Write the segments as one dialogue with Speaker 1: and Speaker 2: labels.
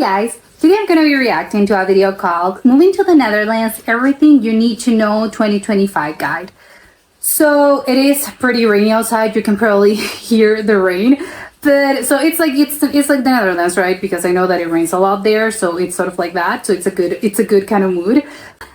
Speaker 1: guys, today I'm going to be reacting to a video called Moving to the Netherlands, Everything You Need to Know 2025 Guide. So it is pretty rainy outside, you can probably hear the rain. But so it's like the Netherlands, right? Because I know that it rains a lot there, so it's sort of like that. So it's a good kind of mood.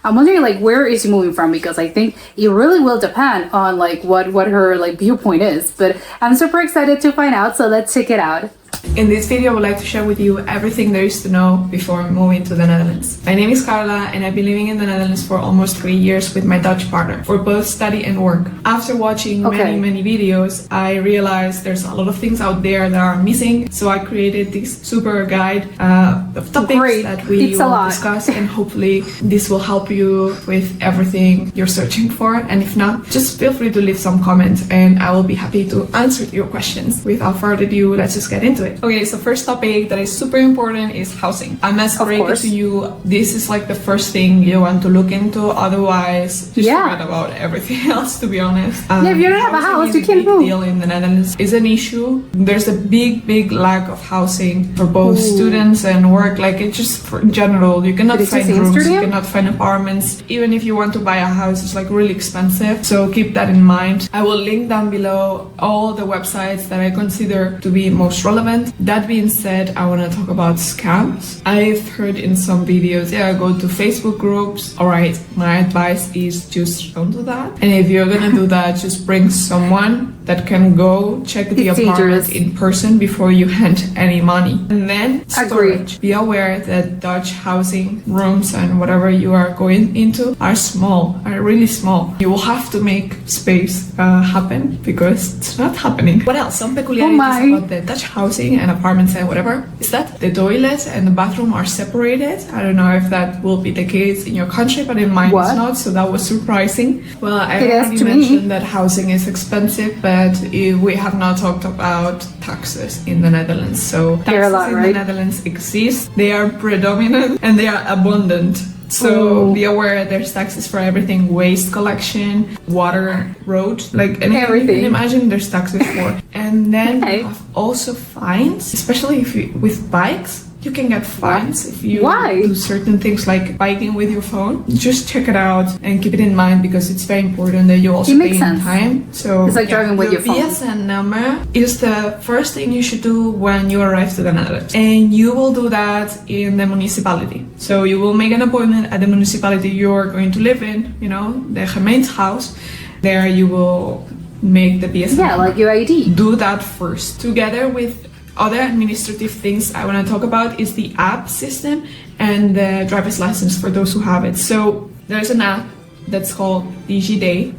Speaker 1: I'm wondering like where is she moving from, because I think it really will depend on like what her like viewpoint is. But I'm super excited to find out, so let's check it out.
Speaker 2: In this video, I would like to share with you everything there is to know before moving to the Netherlands. My name is Carla and I've been living in the Netherlands for almost 3 years with my Dutch partner for both study and work. After watching many videos, I realized there's a lot of things out there that are missing. So I created this super guide of topics that we will discuss, and hopefully this will help you with everything you're searching for. And if not, just feel free to leave some comments and I will be happy to answer your questions. Without further ado, let's just get into it. Okay, so first topic that is super important is housing. I must break it to you, this is like the first thing you want to look into, otherwise just forget about everything else, to be honest.
Speaker 1: If you don't have a house, you can't move.
Speaker 2: Deal in the Netherlands is an issue. There's a big lack of housing for both students and work, like it just for in general, you cannot find rooms, you cannot find apartments. Even if you want to buy a house, it's like really expensive, so keep that in mind. I will link down below all the websites that I consider to be most relevant. That being said, I want to talk about scams. I've heard in some videos, go to Facebook groups. Alright, my advice is just don't do that. And if you're gonna do that, just bring someone that can go check the apartment in person before you hand any money. And then storage. Be aware that Dutch housing rooms and whatever you are going into are small, are really small. You will have to make space happen because it's not happening. What else? Some peculiarities about the Dutch housing and apartments and whatever is that the toilet and the bathroom are separated. I don't know if that will be the case in your country, but in mine it's not, so that was surprising. Well, I already mentioned that housing is expensive, but we have not talked about taxes in the Netherlands. So taxes in the Netherlands exist, they are predominant and they are abundant. So be aware there's taxes for everything: waste collection, water, road, like anything you can imagine there's taxes for. And then you have also fines, especially if you, with bikes. You can get fines if you do certain things like biking with your phone. Just check it out and keep it in mind because it's very important that you also pay in time. So
Speaker 1: it's like driving with your phone.
Speaker 2: The BSN number is the first thing you should do when you arrive to the Netherlands. And you will do that in the municipality. So you will make an appointment at the municipality you're going to live in, you know, the gemeentehuis. There you will make the BSN number.
Speaker 1: Like your ID.
Speaker 2: Do that first. Together with other administrative things I want to talk about is the app system and the driver's license for those who have it. So there's an app that's called DigiD.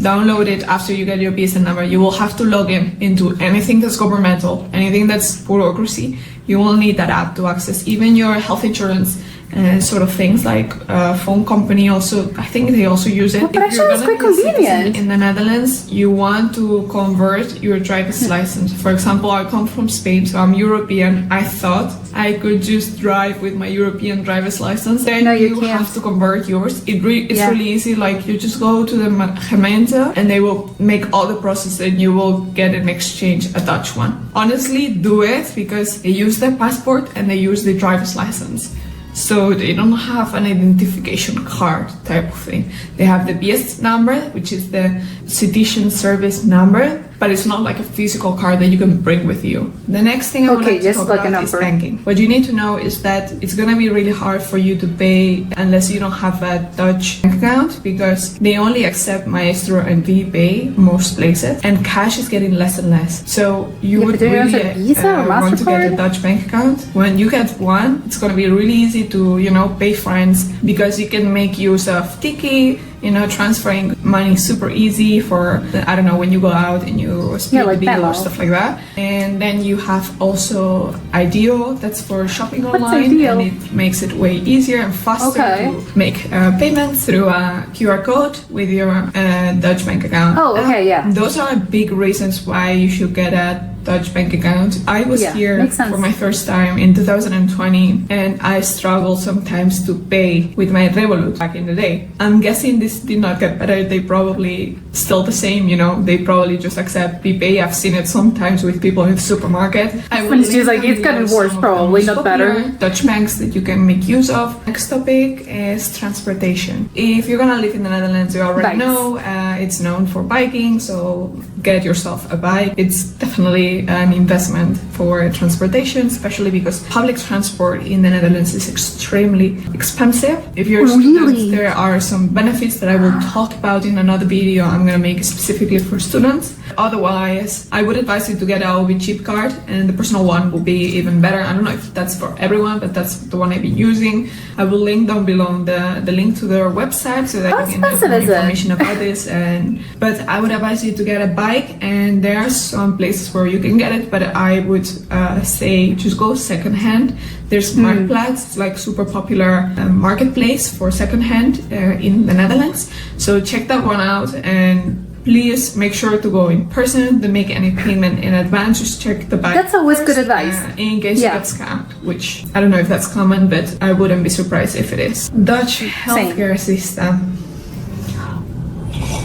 Speaker 2: Download it after you get your BSN number. You will have to log in into anything that's governmental, anything that's bureaucracy. You will need that app to access even your health insurance and sort of things, like phone company also, I think they also use it.
Speaker 1: But if you're gonna be a citizen
Speaker 2: in the Netherlands, you want to convert your driver's license. For example, I come from Spain, so I'm European. I thought I could just drive with my European driver's license. Then you have to convert yours. It's really easy, like you just go to the gemeente and they will make all the process and you will get in exchange a Dutch one. Honestly, do it because they use their passport and they use the driver's license. So they don't have an identification card type of thing. They have the BS number, which is the citizen service number, but it's not like a physical card that you can bring with you. The next thing I want to talk about is banking. What you need to know is that it's going to be really hard for you to pay unless you don't have a Dutch bank account, because they only accept Maestro and VPay most places, and cash is getting less and less. So you would really want to get a Dutch bank account. When you get one, it's going to be really easy to, you know, pay friends, because you can make use of Tiki, you know, transferring money super easy for, I don't know, when you go out and you split the bill or stuff like that. And then you have also IDEO, that's for shopping online, and it makes it way easier and faster to make payments through a QR code with your Dutch bank account. Those are big reasons why you should get a Dutch bank account. I was here
Speaker 1: makes sense.
Speaker 2: for my first time in 2020, and I struggled sometimes to pay with my Revolut back in the day. I'm guessing this did not get better. They probably still the same, you know. They probably just accept BPay. I've seen it sometimes with people in the supermarket.
Speaker 1: She's like, it's gotten worse, probably, not better.
Speaker 2: Dutch banks that you can make use of. Next topic is transportation. If you're gonna live in the Netherlands, you already know it's known for biking, so get yourself a bike. It's definitely an investment for transportation, especially because public transport in the Netherlands is extremely expensive. If you're a student, there are some benefits that I will talk about in another video I'm gonna make specifically for students. Otherwise, I would advise you to get a OB cheap card, and the personal one will be even better. I don't know if that's for everyone, but that's the one I've been using. I will link down below the link to their website so that you can get more information about this. But I would advise you to get a bike, and there are some places where you can get it, but I would say just go secondhand. There's Marktplaats, it's like super popular marketplace for secondhand in the Netherlands. So check that one out, and please make sure to go in person. Don't make any payment in advance. Just check the bike.
Speaker 1: That's always good advice.
Speaker 2: In case you get scammed, which I don't know if that's common, but I wouldn't be surprised if it is. Dutch healthcare system.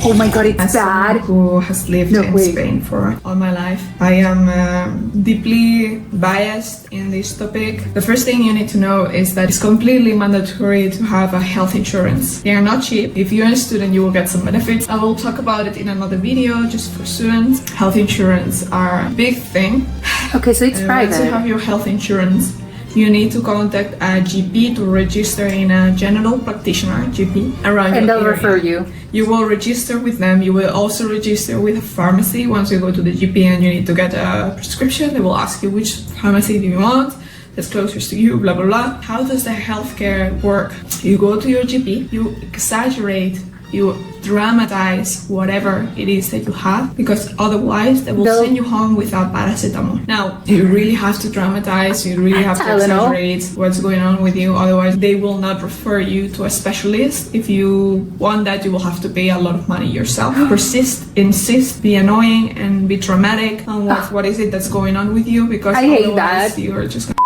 Speaker 1: Oh my god, it's
Speaker 2: As
Speaker 1: bad.
Speaker 2: someone who has lived in Spain for all my life, I am deeply biased in this topic. The first thing you need to know is that it's completely mandatory to have a health insurance. They are not cheap. If you're a student, you will get some benefits. I will talk about it in another video just for students. Health insurance are a big thing.
Speaker 1: Okay, so it's private.
Speaker 2: Once you have your health insurance, you need to contact a GP to register in a general practitioner GP around
Speaker 1: and
Speaker 2: your
Speaker 1: they'll
Speaker 2: area.
Speaker 1: refer you.
Speaker 2: You will register with them. You will also register with a pharmacy once you go to the GP and you need to get a prescription. They will ask you which pharmacy do you want that's closest to you, blah blah blah. How does the healthcare work? You go to your GP, you exaggerate, you dramatize whatever it is that you have, because otherwise they will send you home without paracetamol. Now, you really have to dramatize, you really have to exaggerate what's going on with you, otherwise they will not refer you to a specialist. If you want that, you will have to pay a lot of money yourself. Persist, insist, be annoying, and be dramatic on what is it that's going on with you, because otherwise you're just gonna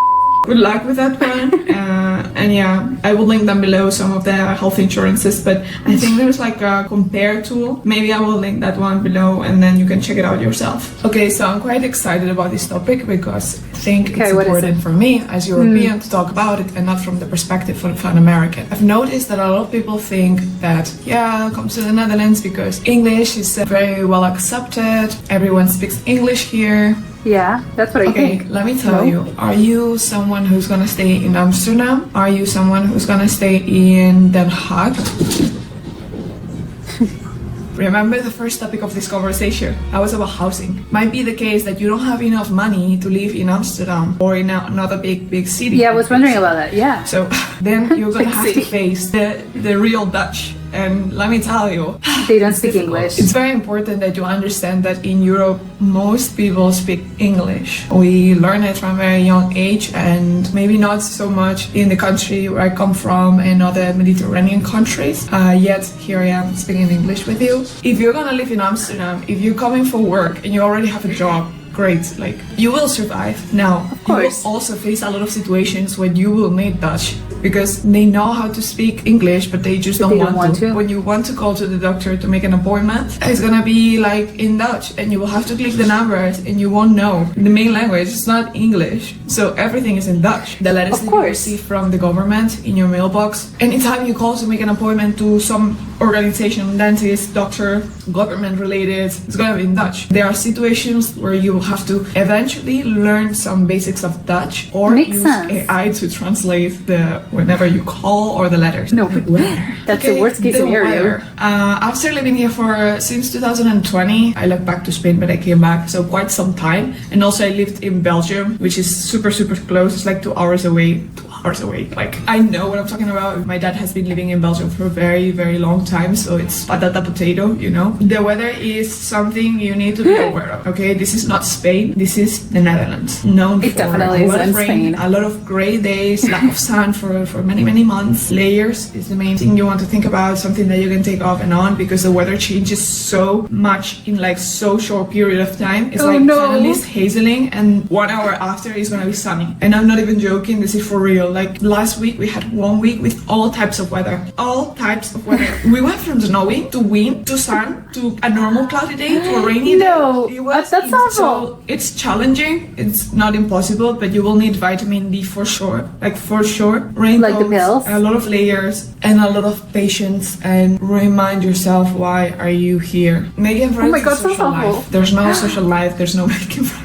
Speaker 2: good luck with that one. And yeah, I will link down below some of the health insurances, but I think there's like a compare tool. Maybe I will link that one below and then you can check it out yourself. Okay, so I'm quite excited about this topic because I think it's important for me as European to talk about it and not from the perspective of an American. I've noticed that a lot of people think that, yeah, come to the Netherlands because English is very well accepted. Everyone speaks English here.
Speaker 1: Yeah, that's what I think.
Speaker 2: Okay, let me tell you. Are you someone who's gonna stay in Amsterdam? Are you someone who's gonna stay in Den Haag? Remember the first topic of this conversation? That was about housing. Might be the case that you don't have enough money to live in Amsterdam or in another big city.
Speaker 1: Yeah, I was wondering about that, yeah.
Speaker 2: So then you're gonna have to face the real Dutch. And let me tell you,
Speaker 1: they don't speak English.
Speaker 2: It's very important that you understand that in Europe, most people speak English. We learn it from a very young age, and maybe not so much in the country where I come from and other Mediterranean countries. Yet here I am speaking English with you. If you're gonna live in Amsterdam, if you're coming for work and you already have a job, great, like you will survive. Now, you will also face a lot of situations when you will need Dutch because they know how to speak English, but they just don't want to. When you want to call to the doctor to make an appointment, it's gonna be like in Dutch and you will have to click the numbers and you won't know. The main language is not English, so everything is in Dutch. The letters that you receive from the government in your mailbox. Anytime you call to make an appointment to some organization, dentist, doctor, government related, it's gonna be in Dutch. There are situations where you will have to eventually learn some basics of Dutch or use AI to translate whenever you call or the letters.
Speaker 1: No, but that's the worst case scenario.
Speaker 2: After living here since 2020, I left back to Spain, but I came back so quite some time. And also I lived in Belgium, which is super close. It's like 2 hours away. 2 hours. hours away. Like, I know what I'm talking about. My dad has been living in Belgium for a very, very long time, so it's patata potato, you know. The weather is something you need to be aware of, okay? This is not Spain, this is the Netherlands. Known
Speaker 1: It
Speaker 2: for
Speaker 1: definitely
Speaker 2: a lot
Speaker 1: is
Speaker 2: of rain,
Speaker 1: Spain.
Speaker 2: a lot of gray days, lack of sun for many, many months. Layers is the main thing you want to think about, something that you can take off and on, because the weather changes so much in like so short period of time. It's suddenly it's hazeling and 1 hour after it's gonna be sunny. And I'm not even joking, this is for real. Like last week we had 1 week with all types of weather. All types of weather. We went from snowy to wind to sun to a normal cloudy day to a rainy day.
Speaker 1: That's awful.
Speaker 2: So it's challenging. It's not impossible, but you will need vitamin D for sure. Like for sure. Raincoats,
Speaker 1: like the pills.
Speaker 2: a lot of layers and a lot of patience, and remind yourself, why are you here? Making friends is social life. There's no social life, there's no making friends.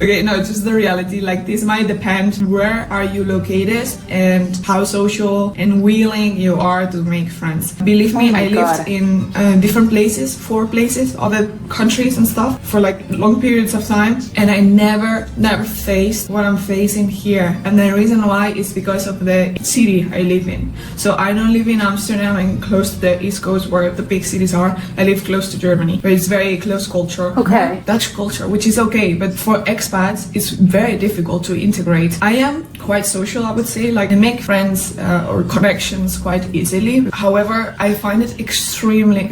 Speaker 2: Okay, no, just the reality. Like, this might depend where are you located and how social and willing you are to make friends. Believe me, I lived in different places, 4 places, other countries and stuff for like long periods of time, and I never faced what I'm facing here. And the reason why is because of the city I live in. So I don't live in Amsterdam and close to the East Coast where the big cities are. I live close to Germany, where it's very close culture.
Speaker 1: Okay.
Speaker 2: Dutch culture, which is okay, but for expats, it's very difficult to integrate. I am quite social, I would say, like I make friends or connections quite easily. However, I find it extremely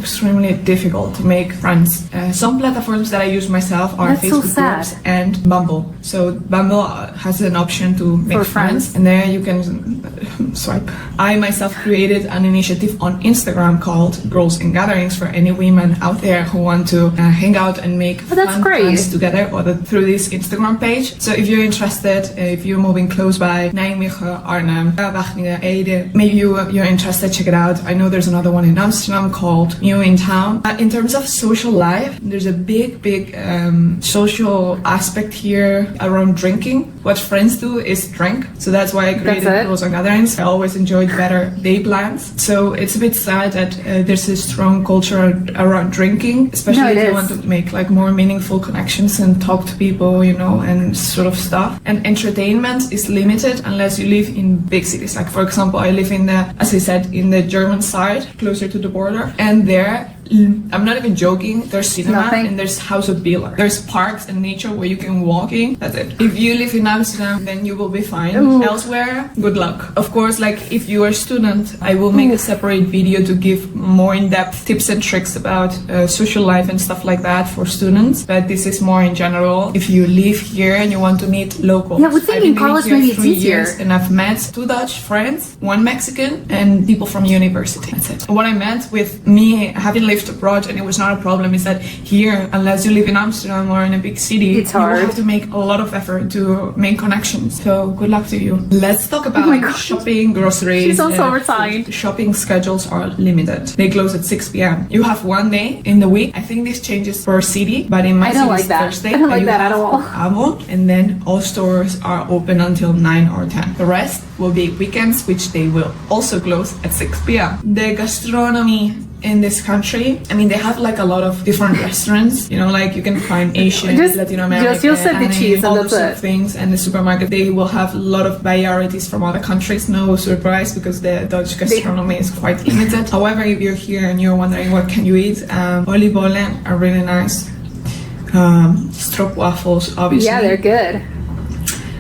Speaker 2: difficult to make friends. Some platforms that I use myself are Facebook groups and Bumble. So Bumble has an option to make friends, and there you can swipe. I myself created an initiative on Instagram called Girls in Gatherings for any women out there who want to hang out and make fun friends together, or through this Instagram page. So if you're interested, if you're moving close by Nijmegen, Arnhem, Wageningen, Ede, maybe you're interested, check it out. I know there's another one in Amsterdam called New in Town. In terms of social life, there's a big social aspect here around drinking. What friends do is drink. So that's why I created Girls on Gatherings. I always enjoyed better day plans. So it's a bit sad that there's a strong culture around drinking, especially if you want to make like more meaningful connections and talk to people, you know, and sort of stuff. And entertainment is limited unless you live in big cities. Like, for example, I live in the, as I said, in the German side, closer to the border. And there, I'm not even joking, there's cinema and there's House of Bieler. There's parks and nature where you can walking. That's it. If you live in Amsterdam, then you will be fine. Elsewhere, good luck. Of course, like if you are a student, I will make a separate video to give more in-depth tips and tricks about social life and stuff like that for students. But this is more in general. If you live here and you want to meet locals.
Speaker 1: Yeah, I would think in college maybe it's easier.
Speaker 2: And I've met 2 Dutch friends, 1 Mexican, and people from university. That's it. What I meant with me having lived abroad and it was not a problem is that here, unless you live in Amsterdam or in a big city,
Speaker 1: it's hard.
Speaker 2: You have to make a lot of effort to make connections. So good luck to you. Let's talk about shopping, groceries.
Speaker 1: She's also overtired.
Speaker 2: Shopping schedules are limited. They close at 6 p.m. You have 1 day in the week. I think this changes per city, but in my city it's Thursday.
Speaker 1: I don't like that at all.
Speaker 2: Avond, and then all stores are open until 9 or 10. The rest will be weekends, which they will also close at 6 p.m. The gastronomy in this country, I mean, they have like a lot of different restaurants, you know, like you can find Asian, Latin American,
Speaker 1: you'll set the cheese
Speaker 2: all
Speaker 1: and
Speaker 2: those sort of things. And the supermarket, they will have a lot of varieties from other countries. No surprise, because the Dutch gastronomy is quite limited. However, if you're here and you're wondering what can you eat, oliebollen are really nice. Stroopwafels, obviously.
Speaker 1: Yeah, they're good.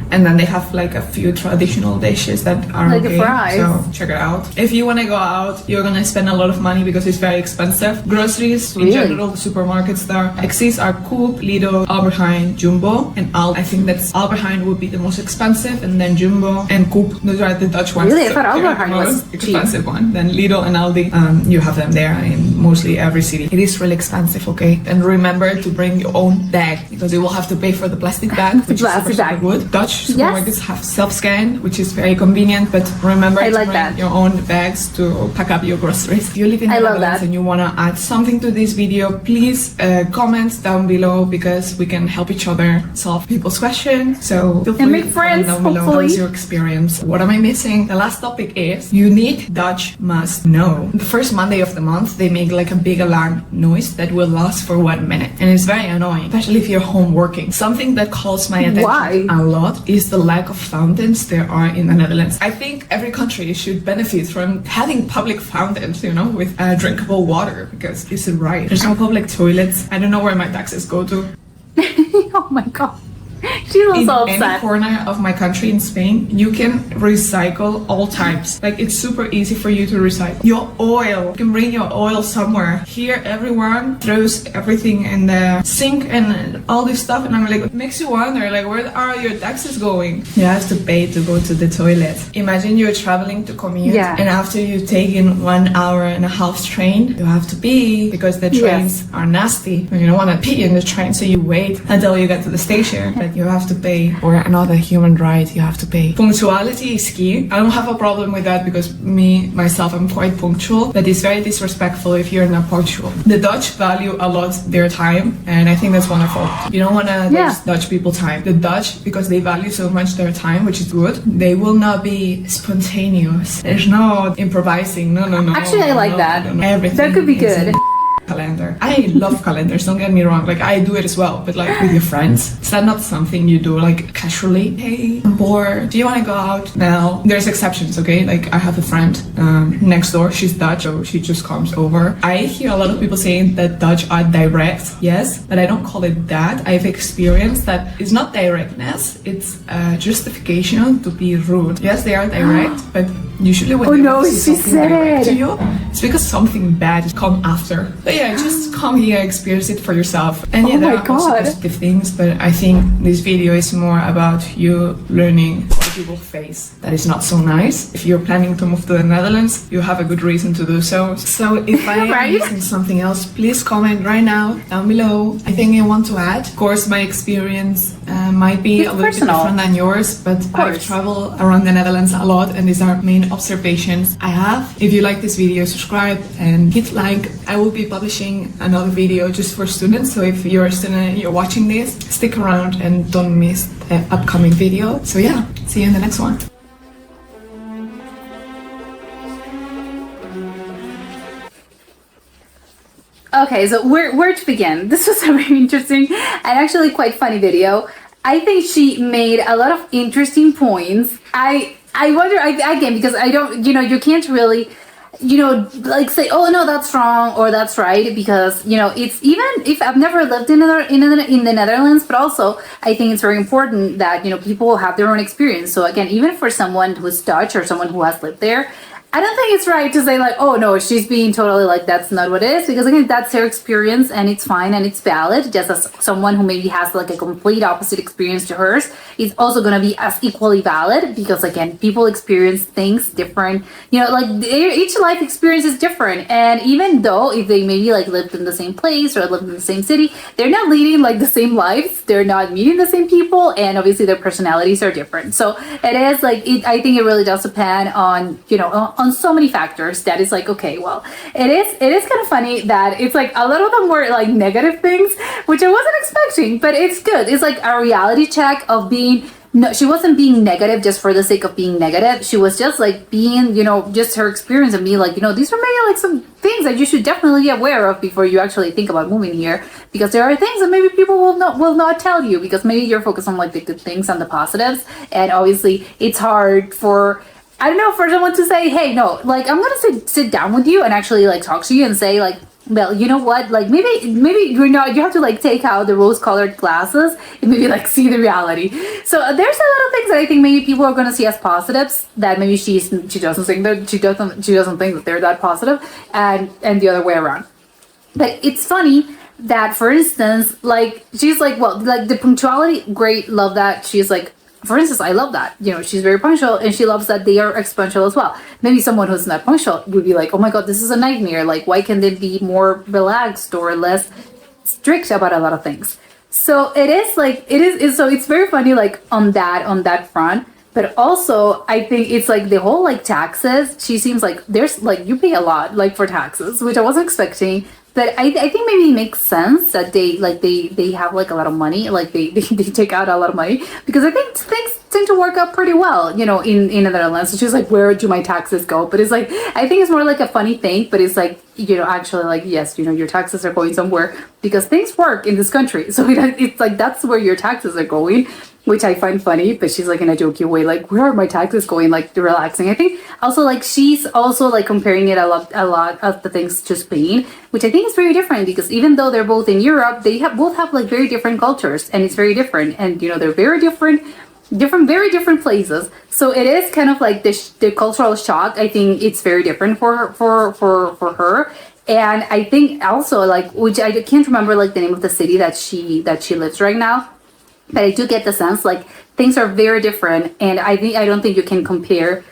Speaker 2: And then they have like a few traditional dishes that are
Speaker 1: like
Speaker 2: okay,
Speaker 1: fries.
Speaker 2: so check it out. If you want to go out, you're gonna spend a lot of money because it's very expensive. Groceries, in general, the supermarkets there exist are Coop, Lidl, Albert Heijn, Jumbo, and Aldi. I think that's Albert Heijn would be the most expensive, and then Jumbo and Coop. Those are the Dutch ones.
Speaker 1: Really? I thought Albert Heijn was
Speaker 2: most expensive one. Then Lidl and Aldi, you have them there in mostly every city. It is really expensive, okay? And remember to bring your own bag because you will have to pay for the plastic bag, which is super good. Dutch supermarkets have self-scan, which is very convenient, but remember to bring your own bags to pack up your groceries. If you live in the Netherlands and you want to add something to this video, please comment down below because we can help each other solve people's questions. So feel free
Speaker 1: and make friends,
Speaker 2: down below. How is your experience? What am I missing? The last topic is unique Dutch must know. The first Monday of the month, they make like a big alarm noise that will last for 1 minute. And it's very annoying, especially if you're home working. Something that calls my attention a lot is the lack of fountains there are in the Netherlands. I think every country should benefit from having public fountains, you know, with drinkable water, because it's right. There's no public toilets. I don't know where my taxes go to.
Speaker 1: Oh my god. She's also
Speaker 2: in
Speaker 1: upset.
Speaker 2: any corner of my country in Spain, you can recycle all types. Like, it's super easy for you to recycle. Your oil, you can bring your oil somewhere. Here, everyone throws everything in the sink and all this stuff, and I'm like, it makes you wonder, like, where are your taxes going? You have to pay to go to the toilet. Imagine you're traveling to commute, and after you've taken 1 hour and a half train, you have to pee because the trains are nasty. And you don't want to pee in the train, so you wait until you get to the station. But you have to pay, or another human right, you have to pay. Punctuality is key. I don't have a problem with that because myself, I'm quite punctual, but it's very disrespectful if you're not punctual. The Dutch value a lot their time, and I think that's wonderful. You don't want to waste Dutch people time. The Dutch, because they value so much their time, which is good, they will not be spontaneous. There's no improvising. No.
Speaker 1: Actually, I like that.
Speaker 2: Everything.
Speaker 1: That could be good.
Speaker 2: Calendar. I love calendars, don't get me wrong, like I do it as well, but like with your friends, is that not something you do like casually? Hey, I'm bored, do you want to go out now? There's exceptions, okay? Like I have a friend next door, she's Dutch, so she just comes over. I hear a lot of people saying that Dutch are direct, yes, but I don't call it that. I've experienced that it's not directness, it's justification to be rude. Yes, they are direct, but usually when
Speaker 1: she said
Speaker 2: to you, it's because something bad has come after. But yeah, just come here, experience it for yourself. And yeah, there are also positive things, but I think this video is more about you learning what people face that is not so nice. If you're planning to move to the Netherlands, you have a good reason to do so. So if I am missing something else, please comment right now down below. I think I want to add, of course, my experience might be a little bit different than yours, but I've traveled around the Netherlands a lot, and these are main observations I have. If you like this video, subscribe and hit like. I will be publishing another video just for students, so if you're a student, you're watching this, stick around and don't miss the upcoming video. So yeah, see you in the next one.
Speaker 1: Okay, so where to begin? This was a very interesting and actually quite funny video. I think she made a lot of interesting points. I wonder, again, because I don't, you can't really, like say, oh no, that's wrong or that's right, because it's, even if I've never lived in the Netherlands, but also I think it's very important that people have their own experience. So again, even for someone who's Dutch or someone who has lived there, I don't think it's right to say like, oh no, she's being totally like, that's not what it is, because again, that's her experience and it's fine and it's valid. Just as someone who maybe has like a complete opposite experience to hers is also going to be as equally valid, because again, people experience things different, like each life experience is different. And even though if they maybe like lived in the same place or lived in the same city, they're not leading like the same lives, they're not meeting the same people, and obviously their personalities are different. So it is like, I think it really does depend on, on so many factors that is like, okay, well, it is kind of funny that it's like a lot of them were like negative things, which I wasn't expecting, but it's good. It's like a reality check of being, no, she wasn't being negative just for the sake of being negative. She was just like being, just her experience and being like, these are maybe like some things that you should definitely be aware of before you actually think about moving here, because there are things that maybe people will not tell you, because maybe you're focused on like the good things and the positives. And obviously it's hard for, I don't know, for someone to say, hey, no, like, I'm gonna sit down with you and actually like talk to you and say like, well, you know what, like maybe you're not, you have to like take out the rose-colored glasses and maybe like see the reality. So there's a lot of things that I think maybe people are gonna see as positives that maybe she doesn't think that she doesn't think that they're that positive, and the other way around. But it's funny that, for instance, like she's like, well, like the punctuality, great, love that. She's like, for instance, I love that, she's very punctual, and she loves that they are punctual as well. Maybe someone who's not punctual would be like, oh my god, this is a nightmare, like why can't they be more relaxed or less strict about a lot of things? So it is like, so it's very funny like on that front. But also I think it's like the whole like taxes, she seems like there's like, you pay a lot like for taxes, which I wasn't expecting. But I think maybe it makes sense that they have like a lot of money, like they take out a lot of money, because I think things tend to work out pretty well, in the Netherlands. It's just like, where do my taxes go? But it's like, I think it's more like a funny thing, but it's like, actually like, yes, your taxes are going somewhere because things work in this country. So it's like, that's where your taxes are going. which I find funny, but she's like in a jokey way, like, where are my taxes going? Like, relaxing. I think also like she's also like comparing it a lot of the things to Spain, which I think is very different because even though they're both in Europe, they both have like very different cultures, and it's very different. And they're very different, very different places. So it is kind of like the cultural shock. I think it's very different for her. And I think also like, which I can't remember like the name of the city that she lives right now, but I do get the sense like things are very different. And I don't think you can compare,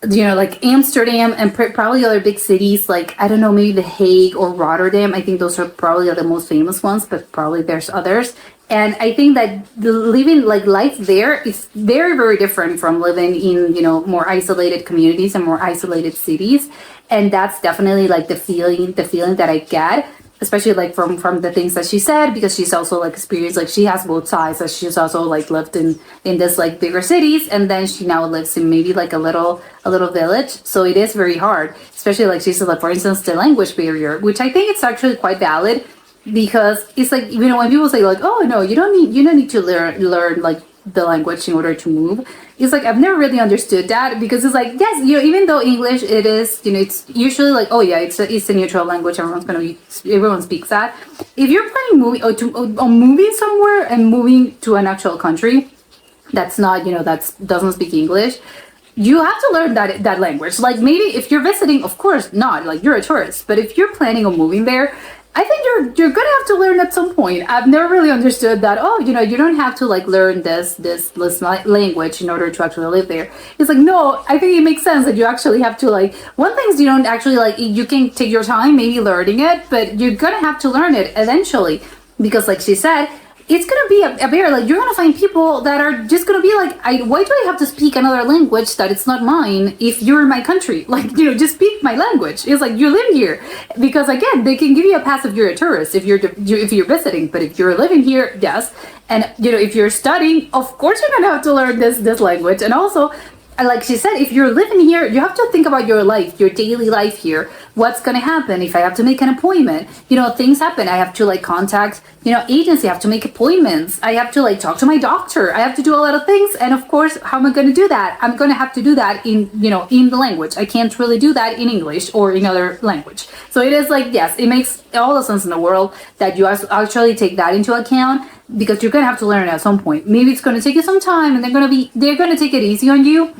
Speaker 1: like Amsterdam and probably other big cities, like, I don't know, maybe The Hague or Rotterdam. I think those are probably the most famous ones, but probably there's others. And I think that living like life there is very, very different from living in, more isolated communities and more isolated cities. And that's definitely like the feeling that I get, especially like from the things that she said, because she's also like experienced, like she has both sides. So she's also like lived in this like bigger cities, and then she now lives in maybe like a little village. So it is very hard, especially like she said, like for instance, the language barrier, which I think it's actually quite valid, because it's like, when people say like, oh no, you don't need to learn like the language in order to move. It's like, I've never really understood that, because it's like, yes, even though English, it is, it's usually like, oh yeah, it's a neutral language. Everyone speaks that. If you're planning moving somewhere and moving to an actual country that's not, that doesn't speak English, you have to learn that language. Like maybe if you're visiting, of course not, like you're a tourist, but if you're planning on moving there, I think you're gonna have to learn at some point. I've never really understood that. Oh, you don't have to like learn this language in order to actually live there. It's like, no, I think it makes sense that you actually have to like. One thing is you don't actually like. You can take your time maybe learning it, but you're gonna have to learn it eventually, because like she said, it's gonna be a barrier. Like you're gonna find people that are just gonna be like, why do I have to speak another language that it's not mine if you're in my country? Like, just speak my language. It's like, you live here, because again, they can give you a pass if you're a tourist, if you're visiting. But if you're living here, yes, and if you're studying, of course you're gonna have to learn this language. And also, like she said, if you're living here, you have to think about your life, your daily life here. What's going to happen if I have to make an appointment? Things happen. I have to like contact, agency. I have to make appointments. I have to like talk to my doctor. I have to do a lot of things. And of course, how am I going to do that? I'm going to have to do that in the language. I can't really do that in English or in other language. So it is like, yes, it makes all the sense in the world that you actually take that into account, because you're going to have to learn it at some point. Maybe it's going to take you some time, and they're going to take it easy on you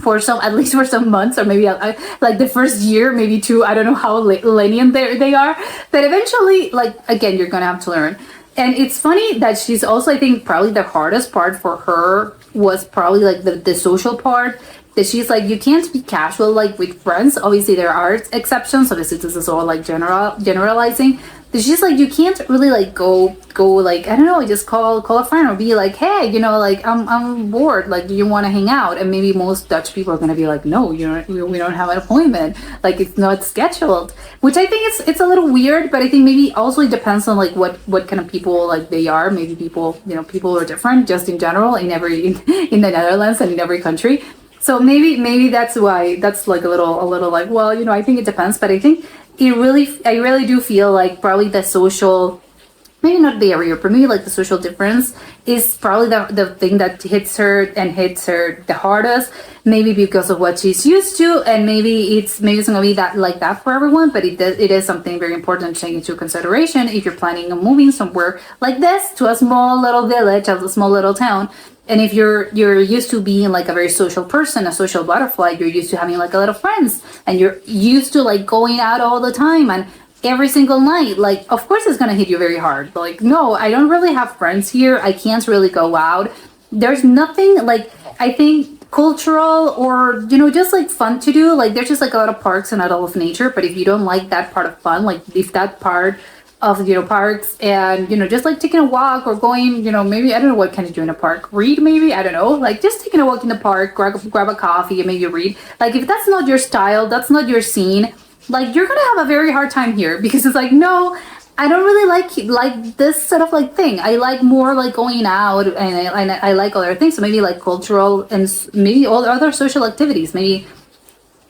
Speaker 1: at least for some months, or maybe like the first year, maybe two. I don't know how lenient they are, but eventually, like, again, you're gonna have to learn. And it's funny that she's also, I think, probably the hardest part for her was probably like the social part, that she's like, you can't be casual like with friends. Obviously there are exceptions, obviously this is all like generalizing. But she's like, you can't really like go like, I don't know, just call a friend or be like, hey, like I'm bored, like, do you want to hang out? And maybe most Dutch people are gonna be like, no, we don't have an appointment, like it's not scheduled, which I think it's a little weird. But I think maybe also it depends on like what kind of people like they are. Maybe people are different just in general in the Netherlands and in every country. So maybe that's why that's like a little like, well, I think it depends. But I think I really do feel like probably the social, maybe not barrier, but maybe like the social difference is probably the thing that hits her the hardest. Maybe because of what she's used to, and maybe it's gonna be that for everyone. But it is something very important to take into consideration if you're planning on moving somewhere like this, to a small little village, a small little town. And if you're used to being like a very social person, a social butterfly, you're used to having like a lot of friends, and you're used to like going out all the time and every single night, like, of course it's gonna hit you very hard. But like, no, I don't really have friends here. I can't really go out. There's nothing like, I think, cultural or just like fun to do. Like, there's just like a lot of parks and a lot of nature. But if you don't like that part of fun, like if that part of parks and just like taking a walk or going, maybe, I don't know, what can you do in a park? Read, maybe, I don't know, like just taking a walk in the park, grab a coffee and maybe read. Like, if that's not your style, that's not your scene, like, you're gonna have a very hard time here, because it's like, no, I don't really like this sort of like thing. I like more like going out, and I like other things. So maybe like cultural and maybe all other social activities. Maybe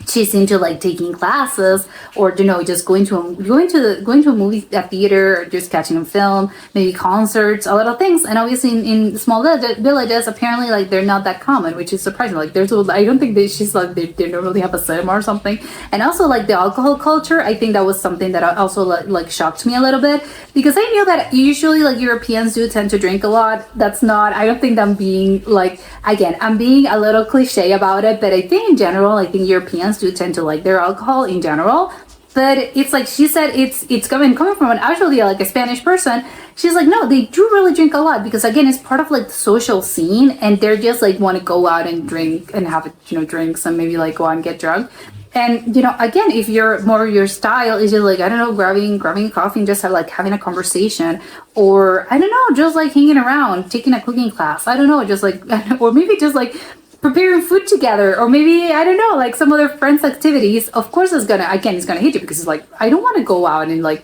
Speaker 1: she's into like taking classes, or just going to a movie theater, or just catching a film, maybe concerts, a lot of things. And obviously in small villages, apparently like they're not that common, which is surprising. Like I don't think she's like they don't really have a cinema or something. And also like the alcohol culture, I think that was something that also like shocked me a little bit, because I knew that usually like Europeans do tend to drink a lot. That's not, I don't think I'm being like, again, I'm being a little cliche about it, but I think in general, I think Europeans do tend to like their alcohol in general. But it's like she said, it's coming from actually like a Spanish person. She's like, no, they do really drink a lot, because again, it's part of like the social scene, and they're just like want to go out and drink and have drinks and maybe like go out and get drunk. And again, if you're more your style is just like, I don't know, grabbing a coffee and just having a conversation, or I don't know, just like hanging around, taking a cooking class, I don't know, just like, or maybe just like preparing food together, or maybe I don't know, like some other friends activities. Of course it's gonna hit you, because it's like, I don't want to go out and like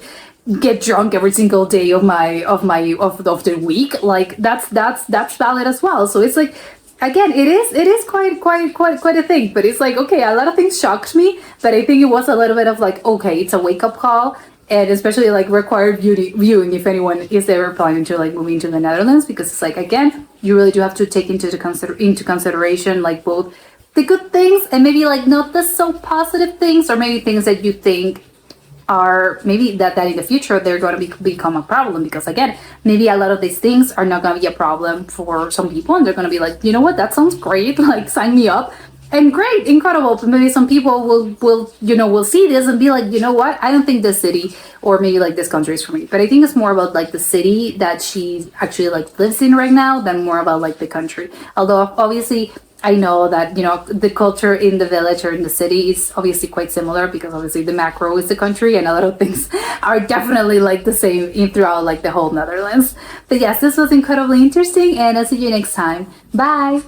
Speaker 1: get drunk every single day of the week. Like that's valid as well. So it's like, again, it is quite a thing. But it's like, okay, a lot of things shocked me, but I think it was a little bit of like, okay, it's a wake-up call. And especially like required viewing if anyone is ever planning to like moving to the Netherlands, because it's like, again, you really do have to take into consideration like both the good things and maybe like not the so positive things, or maybe things that you think are maybe that in the future they're going to become a problem, because again, maybe a lot of these things are not going to be a problem for some people, and they're going to be like, you know what, that sounds great, like sign me up. And great, incredible. But maybe some people will see this and be like, you know what? I don't think this city or maybe like this country is for me. But I think it's more about like the city that she actually like lives in right now than more about like the country. Although obviously I know that the culture in the village or in the city is obviously quite similar, because obviously the macro is the country, and a lot of things are definitely like the same throughout like the whole Netherlands. But yes, this was incredibly interesting, and I'll see you next time. Bye.